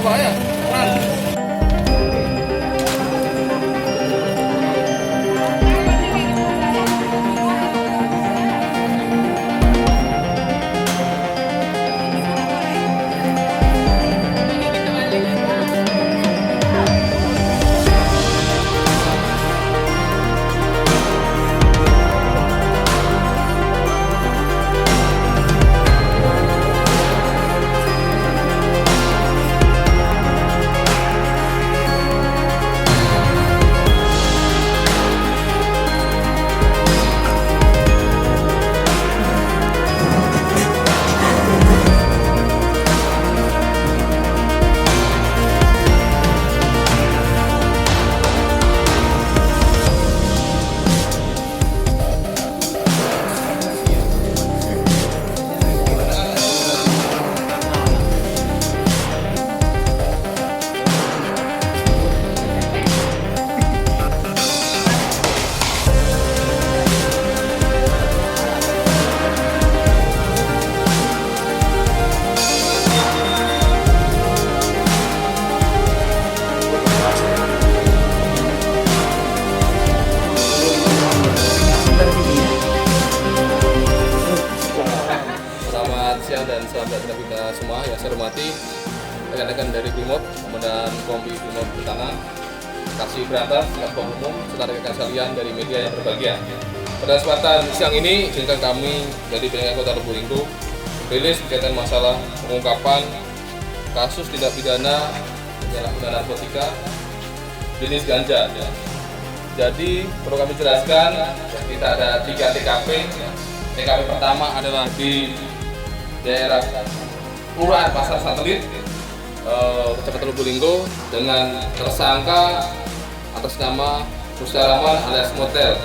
bahaya. Pelan. Selamat siang dan selamat datang kita semua yang saya hormati rekan-rekan dari Brimob, Komandan Kompi Brimob Utara, Kasih Berantas, Kapol Umum, serta rekan sekalian dari media yang berbahagia. Pada kesempatan siang ini, izinkan kami dari BNN Kota Lubuk Linggau rilis berkaitan masalah pengungkapan kasus tindak pidana penyalahgunaan narkotika jenis ganja. Jadi perlu kami jelaskan, kita ada 3 TKP. TKP pertama adalah di daerah Kelurahan Pasar Satelit, Kecamatan Lubuk Linggau, dengan tersangka atas nama Mustaraman alias Motel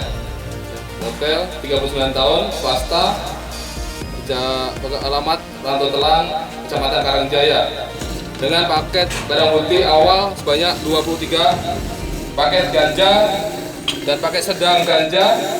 39 tahun, swasta, alamat Rantau Telang, Kecamatan Karangjaya, dengan paket barang bukti awal sebanyak 23 paket ganja dan paket sedang ganja